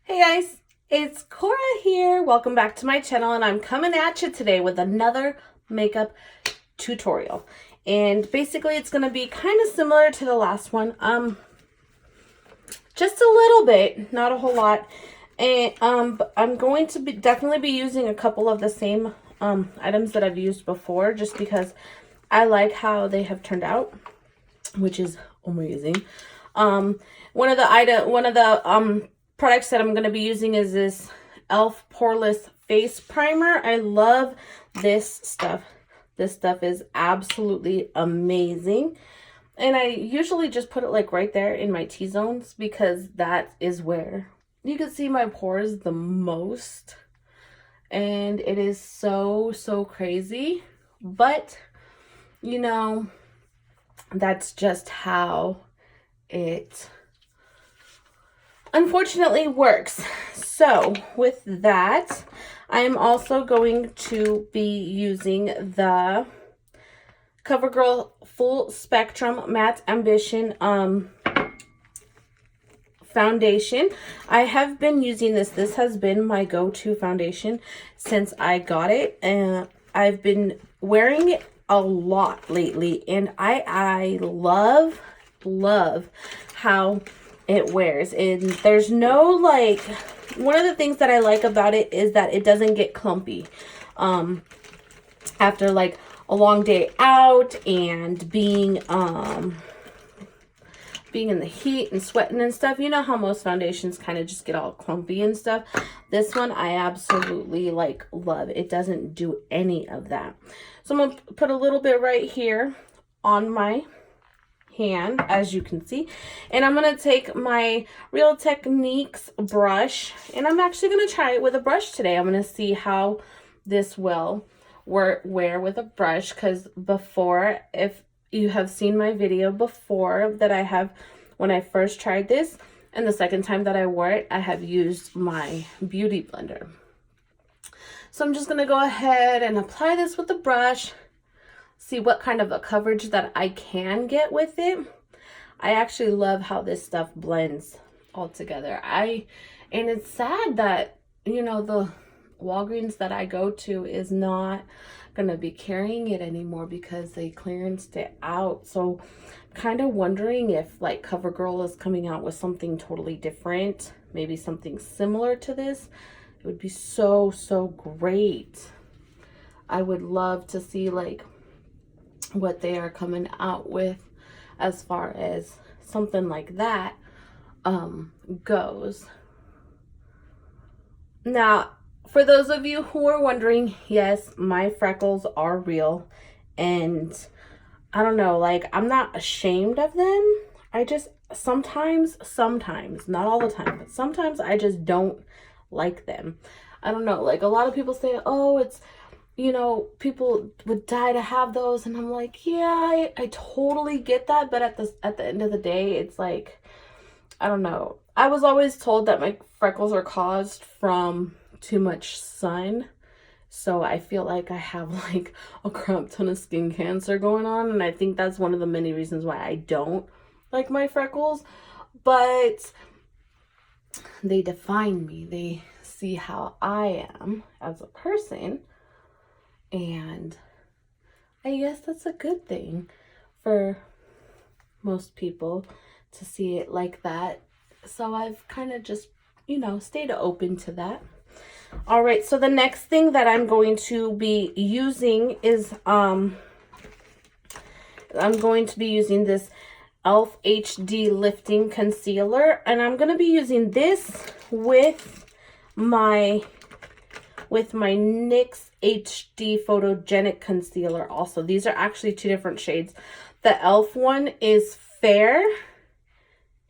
Hey guys, it's Cora here. Welcome back to my channel, and I'm coming at you today with another makeup tutorial. And basically it's going to be kind of similar to the last one. Just a little bit, not a whole lot. And but I'm going to definitely be using a couple of the same items that I've used before, just because I like how they have turned out, which is amazing. One of the products that I'm going to be using is this e.l.f. Poreless Face Primer. I love this stuff. This stuff is absolutely amazing. And I usually just put it like right there in my T-zones, because that is where you can see my pores the most. And it is so crazy. But, you know, that's just how it unfortunately works. So with that, I'm also going to be using the CoverGirl Full Spectrum Matte Ambition foundation. I have been using this. This has been my go-to foundation since I got it, and I've been wearing it a lot lately, and I love how it wears. And there's no, like, one of the things that I like about it is that it doesn't get clumpy after like a long day out and being in the heat and sweating and stuff. You know how most foundations kind of just get all clumpy and stuff. This one I absolutely like love. It doesn't do any of that. So I'm going to put a little bit right here on my hand, as you can see, and I'm going to take my Real Techniques brush, and I'm actually going to try it with a brush today. I'm going to see how this will wear with a brush, because before, if you have seen my video before that I have when I first tried this, and the second time that I wore it, I have used my beauty blender. So I'm just going to go ahead and apply this with the brush, see what kind of a coverage that I can get with it. I actually love how this stuff blends all together. And it's sad that, you know, the Walgreens that I go to is not going to be carrying it anymore because they clearanced it out. So kind of wondering if like CoverGirl is coming out with something totally different, maybe something similar to this. It would be so great. I would love to see like what they are coming out with as far as something like that goes. Now, for those of you who are wondering, yes, my freckles are real, and I don't know, like, I'm not ashamed of them. I just sometimes, not all the time, but sometimes I just don't like them. I don't know, like, a lot of people say, oh, it's, you know, people would die to have those, and I'm like, yeah, I totally get that, but at the end of the day, it's like, I don't know. I was always told that my freckles are caused from too much sun, so I feel like I have like a crap ton of skin cancer going on, and I think that's one of the many reasons why I don't like my freckles. But they define me. They see how I am as a person, and I guess that's a good thing for most people to see it like that. So I've kind of just, you know, stayed open to that. All right, so the next thing that I'm going to be using is I'm going to be using this e.l.f. HD Lifting Concealer, and I'm going to be using this with my NYX HD Photogenic Concealer also. These are actually two different shades. The e.l.f. one is fair,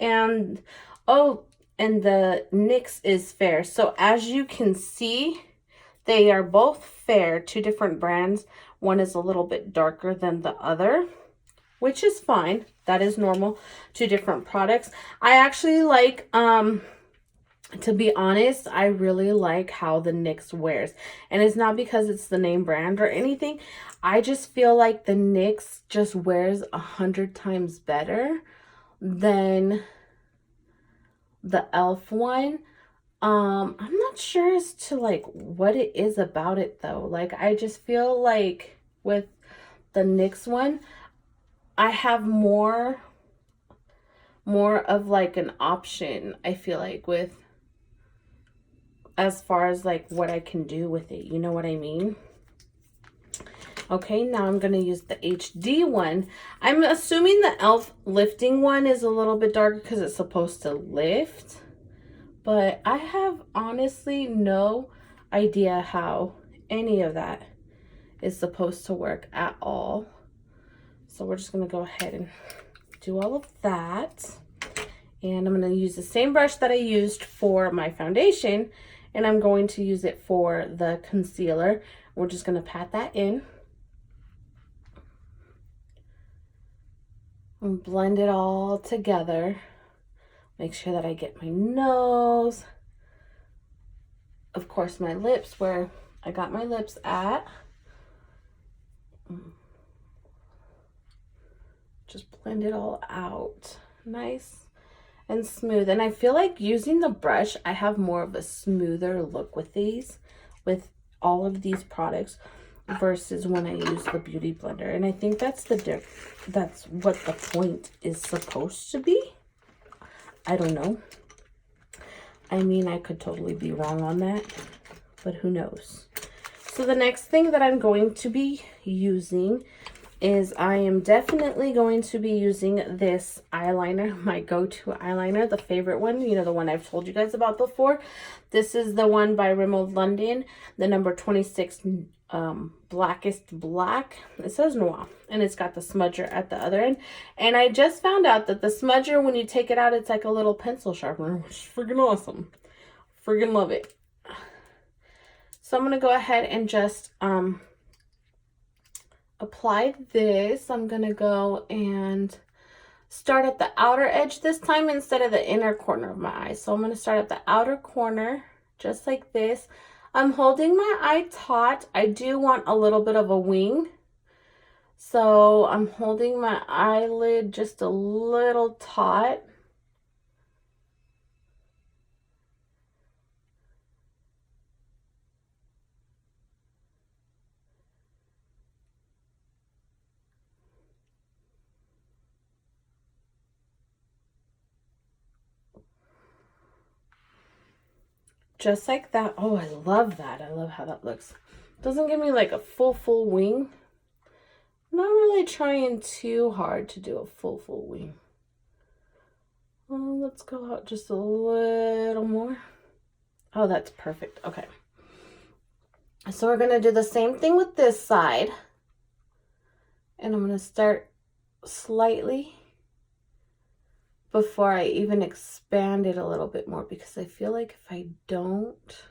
and the NYX is fair. So as you can see, they are both fair, two different brands. One is a little bit darker than the other, which is fine. That is normal. Two different products. I actually like, to be honest, I really like how the NYX wears. And it's not because it's the name brand or anything. I just feel like the NYX just wears 100 times better than the e.l.f. one. I'm not sure as to like what it is about it though. Like I just feel like with the NYX one, I have more of like an option, I feel like, with as far as like what I can do with it. You know what I mean? Okay, now I'm going to use the HD one. I'm assuming the e.l.f. lifting one is a little bit darker because it's supposed to lift. But I have honestly no idea how any of that is supposed to work at all. So we're just going to go ahead and do all of that. And I'm going to use the same brush that I used for my foundation. And I'm going to use it for the concealer. We're just going to pat that in. And blend it all together. Make sure that I get my nose. Of course, my lips, where I got my lips at. Just blend it all out. Nice and smooth. And I feel like using the brush, I have more of a smoother look with these, with all of these products, versus when I use the Beauty Blender. And I think that's that's what the point is supposed to be. I don't know. I mean, I could totally be wrong on that, but who knows? So the next thing that I'm going to be using is I am definitely going to be using this eyeliner, my go-to eyeliner, the favorite one, you know, the one I've told you guys about before. This is the one by Rimmel London, the number 26 Blackest Black. It says Noir, and it's got the smudger at the other end. And I just found out that the smudger, when you take it out, it's like a little pencil sharpener, which is freaking awesome. Freaking love it. So I'm going to go ahead and just apply this. I'm going to go and start at the outer edge this time instead of the inner corner of my eye. So I'm going to start at the outer corner, just like this. I'm holding my eye taut. I do want a little bit of a wing. So I'm holding my eyelid just a little taut. Just like that. Oh, I love that. I love how that looks. Doesn't give me like a full wing. I'm not really trying too hard to do a full wing. Well, let's go out just a little more. Oh, that's perfect. Okay. So we're going to do the same thing with this side. And I'm going to start slightly before I even expand it a little bit more, because I feel like if I don't,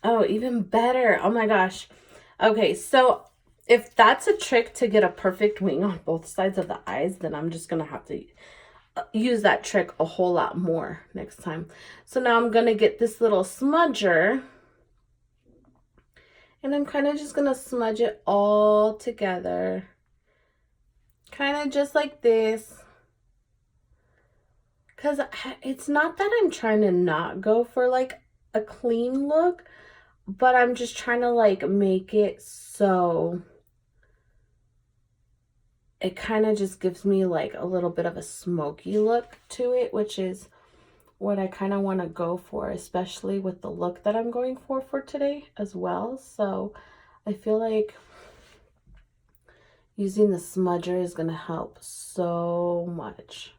oh, even better. Oh my gosh. Okay, so if that's a trick to get a perfect wing on both sides of the eyes, then I'm just going to have to use that trick a whole lot more next time. So now I'm going to get this little smudger, and I'm kind of just going to smudge it all together. Kind of just like this. Because it's not that I'm trying to not go for like a clean look, but I'm just trying to like make it so it kind of just gives me like a little bit of a smoky look to it, which is what I kind of want to go for, especially with the look that I'm going for today as well. So I feel like using the smudger is going to help so much.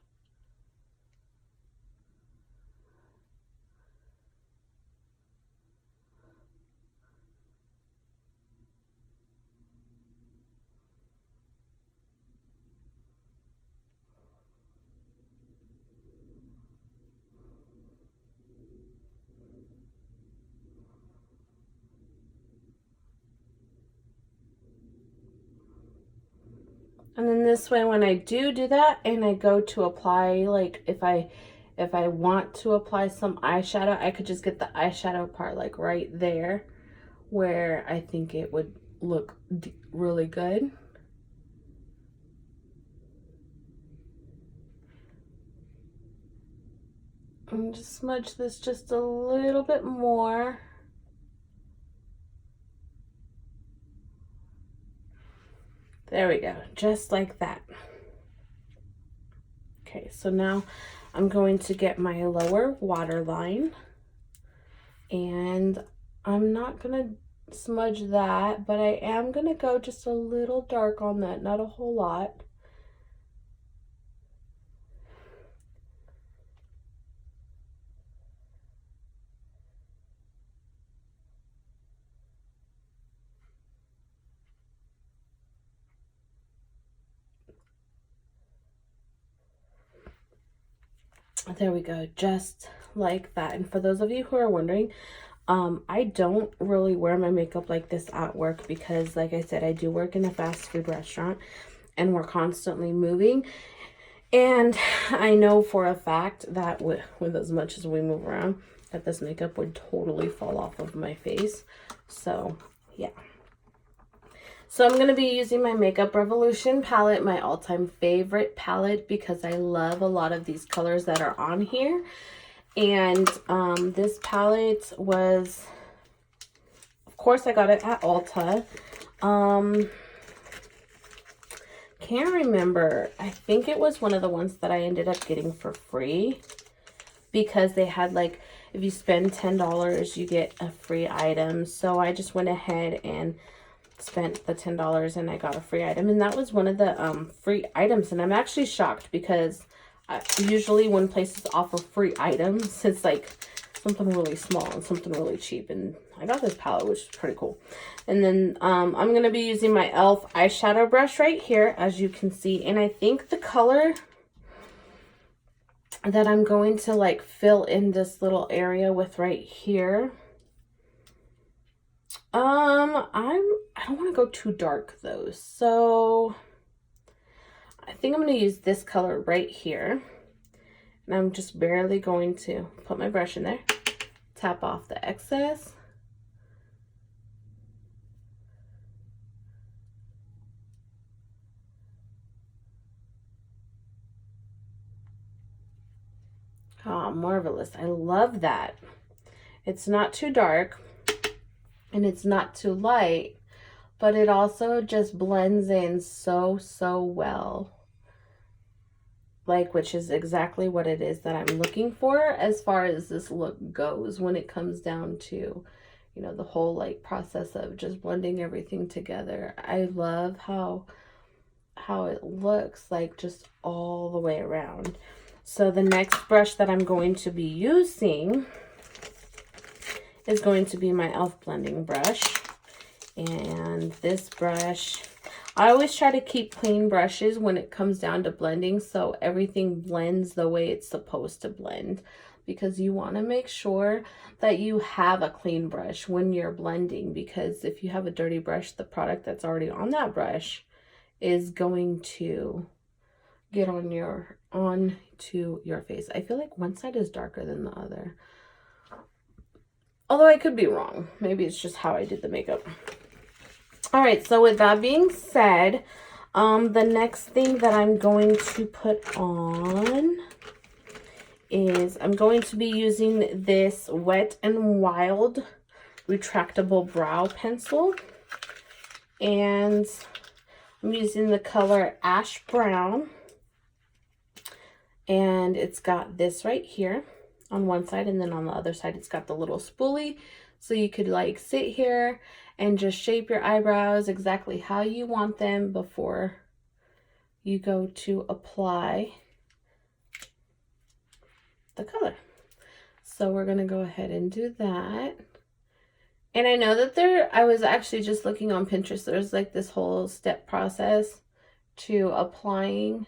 And then this way, when I do that and I go to apply, like if I want to apply some eyeshadow, I could just get the eyeshadow part like right there where I think it would look really good. And just smudge this just a little bit more. There we go, just like that. Okay, so now I'm going to get my lower waterline, and I'm not gonna smudge that, but I am gonna go just a little dark on that, not a whole lot. There we go, just like that. And for those of you who are wondering, I don't really wear my makeup like this at work because, like I said, I do work in a fast food restaurant and we're constantly moving. And I know for a fact that with as much as we move around, that this makeup would totally fall off of my face. So, yeah. So I'm going to be using my Makeup Revolution palette, my all-time favorite palette, because I love a lot of these colors that are on here. And this palette was, of course, I got it at Ulta. Can't remember. I think it was one of the ones that I ended up getting for free, because they had, like, if you spend $10, you get a free item. So I just went ahead and spent the $10 and I got a free item, and that was one of the free items. And I'm actually shocked because usually when places offer free items, it's like something really small and something really cheap, and I got this palette, which is pretty cool. And then I'm going to be using my e.l.f. eyeshadow brush right here, as you can see, and I think the color that I'm going to like fill in this little area with right here, I don't want to go too dark though, so I think I'm going to use this color right here, and I'm just barely going to put my brush in there, tap off the excess, oh, marvelous. I love that. It's not too dark and it's not too light, but it also just blends in so well, like, which is exactly what it is that I'm looking for as far as this look goes, when it comes down to, you know, the whole like process of just blending everything together. I love how it looks like just all the way around. So the next brush that I'm going to be using is going to be my e.l.f. blending brush. And this brush, I always try to keep clean brushes when it comes down to blending, so everything blends the way it's supposed to blend, because you want to make sure that you have a clean brush when you're blending, because if you have a dirty brush, the product that's already on that brush is going to get onto your face. I feel like one side is darker than the other, although I could be wrong. Maybe it's just how I did the makeup. All right, so with that being said, the next thing that I'm going to put on is I'm going to be using this Wet n Wild retractable brow pencil, and I'm using the color Ash Brown, and it's got this right here on one side, and then on the other side it's got the little spoolie, so you could like sit here and just shape your eyebrows exactly how you want them before you go to apply the color. So we're going to go ahead and do that. And I know that I was actually just looking on Pinterest, there's like this whole step process to applying,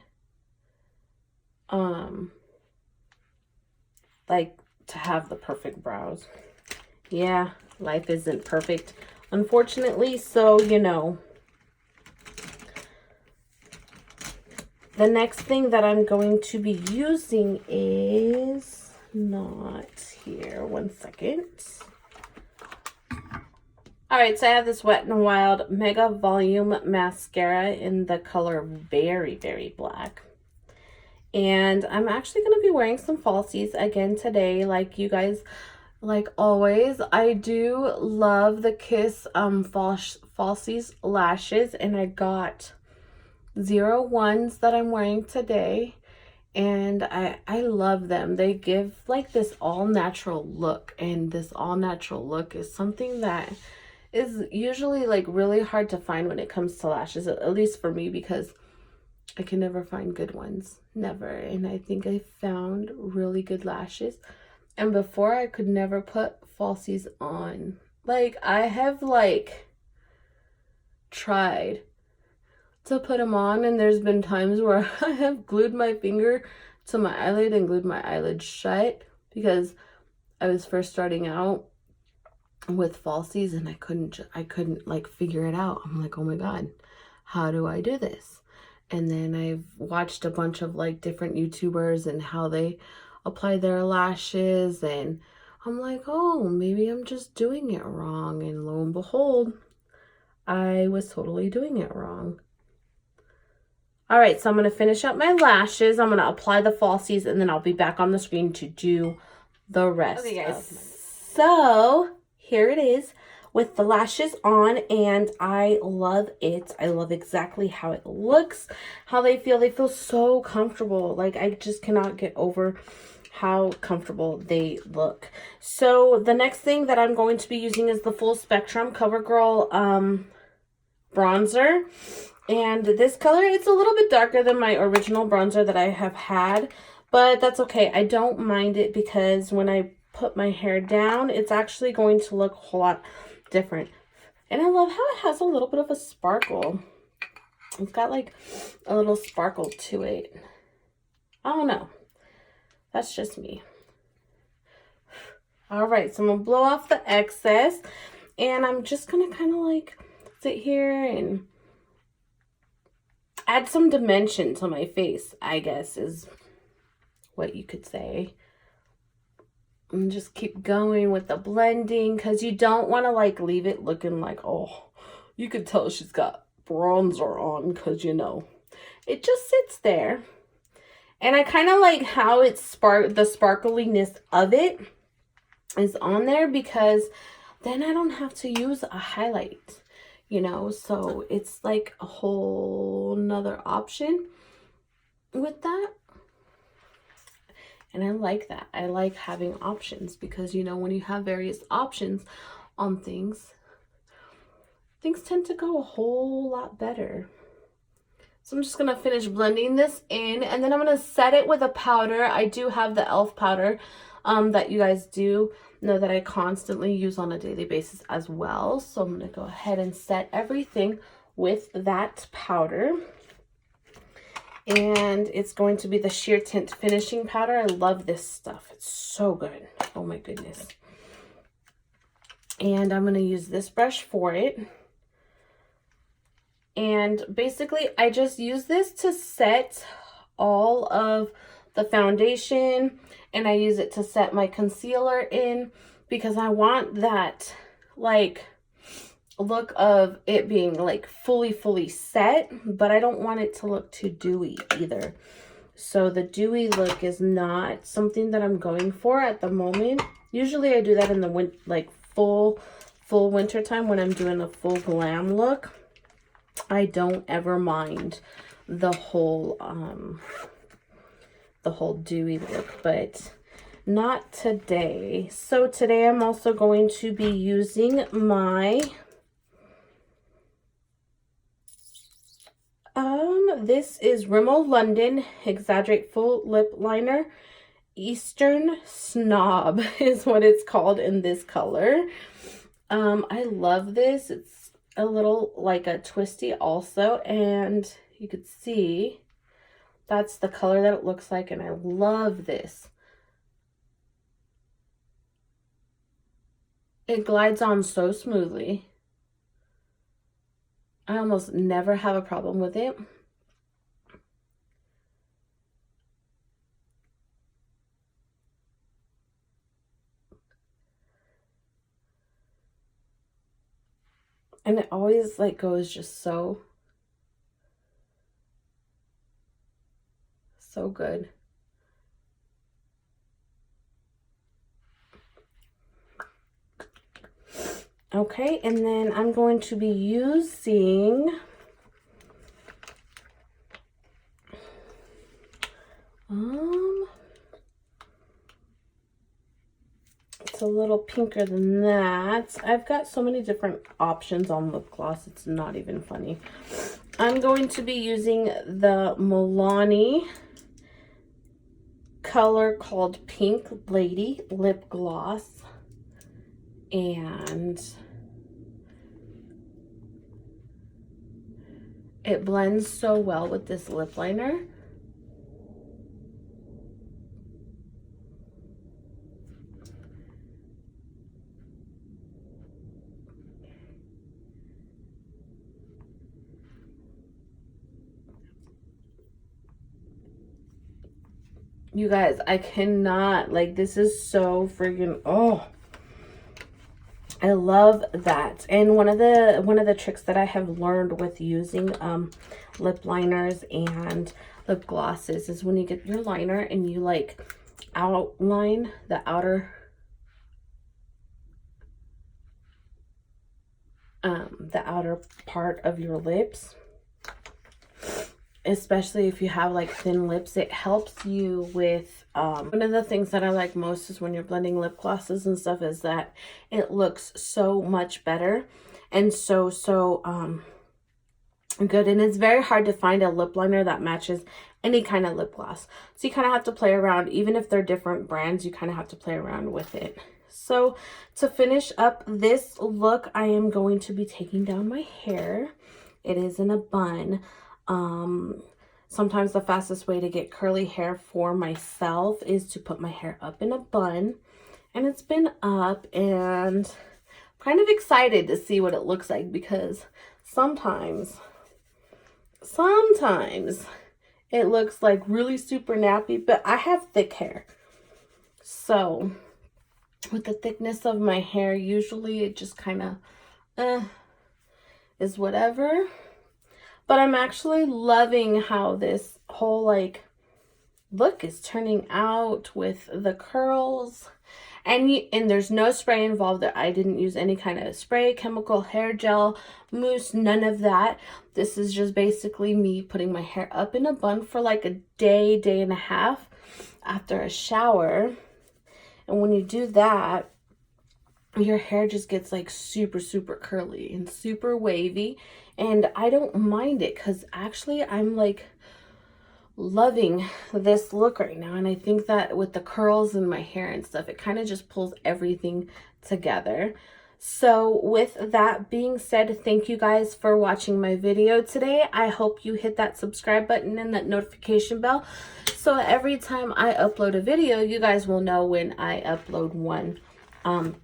like to have the perfect brows. Yeah, life isn't perfect, unfortunately, so you know. The next thing that I'm going to be using is not here. One second. Alright, so I have this Wet n Wild Mega Volume Mascara in the color Very, Very Black. And I'm actually going to be wearing some falsies again today, like you guys, like always. I do love the Kiss falsies lashes, and I got 01s that I'm wearing today. And I love them. They give like this all natural look, and this all natural look is something that is usually like really hard to find when it comes to lashes, at least for me, because I can never find good ones, never. And I think I found really good lashes, and before I could never put falsies on. Like, I have like tried to put them on, and there's been times where I have glued my finger to my eyelid and glued my eyelid shut because I was first starting out with falsies, and I couldn't like figure it out. I'm like, oh my god, how do I do this? And then I've watched a bunch of like different YouTubers and how they apply their lashes, and I'm like, oh, maybe I'm just doing it wrong. And lo and behold, I was totally doing it wrong. All right, so I'm going to finish up my lashes. I'm going to apply the falsies, and then I'll be back on the screen to do the rest. Okay, guys. So here it is with the lashes on, and I love it. I love exactly how it looks, how they feel. They feel so comfortable. Like, I just cannot get over how comfortable they look. So the next thing that I'm going to be using is the Full Spectrum CoverGirl bronzer. And this color, it's a little bit darker than my original bronzer that I have had, but that's okay. I don't mind it because when I put my hair down, it's actually going to look a whole lot different. And I love how it has a little bit of a sparkle. It's got like a little sparkle to it. I don't know. That's just me. All right, so I'm going to blow off the excess, and I'm just going to kind of like sit here and add some dimension to my face, I guess, is what you could say. And just keep going with the blending, because you don't want to like leave it looking like, oh, you could tell she's got bronzer on, because you know, it just sits there. And I kind of like how it's the sparkliness of it is on there, because then I don't have to use a highlight, you know, so it's like a whole nother option with that. And I like that. I like having options, because, you know, when you have various options on things, things tend to go a whole lot better. So I'm just going to finish blending this in, and then I'm going to set it with a powder. I do have the e.l.f. powder that you guys do know that I constantly use on a daily basis as well. So I'm going to go ahead and set everything with that powder. And it's going to be the Sheer Tint Finishing Powder. I love this stuff. It's so good. Oh my goodness. And I'm going to use this brush for it. And basically, I just use this to set all of the foundation. And I use it to set my concealer in, because I want that, like, look of it being like fully set, but I don't want it to look too dewy either. So the dewy look is not something that I'm going for at the moment. Usually I do that in the like full winter time when I'm doing a full glam look. I don't ever mind the whole dewy look, but not today. So today I'm also going to be using my this is Rimmel London Exaggerate Full Lip Liner. Eastern Snob is what it's called in this color. I love this. It's a little like a twisty also, and you could see that's the color that it looks like, and I love this. It glides on so smoothly. I almost never have a problem with it. And it always like goes just so good. Okay, and then I'm going to be using it's a little pinker than that. I've got so many different options on lip gloss, it's not even funny. I'm going to be using the Milani color called Pink Lady lip gloss, and it blends so well with this lip liner. You guys, I cannot, like, this is so friggin', oh, I love that. And one of the tricks that I have learned with using lip liners and lip glosses is when you get your liner and you like outline the outer part of your lips, especially if you have like thin lips, it helps you with one of the things that I like most is when you're blending lip glosses and stuff is that it looks so much better and so good. And it's very hard to find a lip liner that matches any kind of lip gloss, so you kind of have to play around. Even if they're different brands, you kind of have to play around with it. So to finish up this look, I am going to be taking down my hair. It is in a bun. Sometimes the fastest way to get curly hair for myself is to put my hair up in a bun, and it's been up, and I'm kind of excited to see what it looks like, because sometimes it looks like really super nappy, but I have thick hair, so with the thickness of my hair, usually it just kind of is whatever. But I'm actually loving how this whole like look is turning out with the curls. And there's no spray involved. I didn't use any kind of spray, chemical, hair gel, mousse, none of that. This is just basically me putting my hair up in a bun for like a day and a half after a shower. And when you do that, your hair just gets like super curly and super wavy, and I don't mind it because actually I'm like loving this look right now. And I think that with the curls in my hair and stuff, it kind of just pulls everything together. So with that being said, thank you guys for watching my video today. I hope you hit that subscribe button and that notification bell, so every time I upload a video, you guys will know when I upload one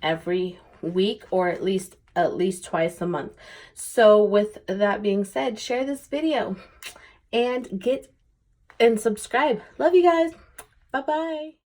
every week, or at least twice a month. So with that being said, share this video and subscribe. Love you guys. Bye bye.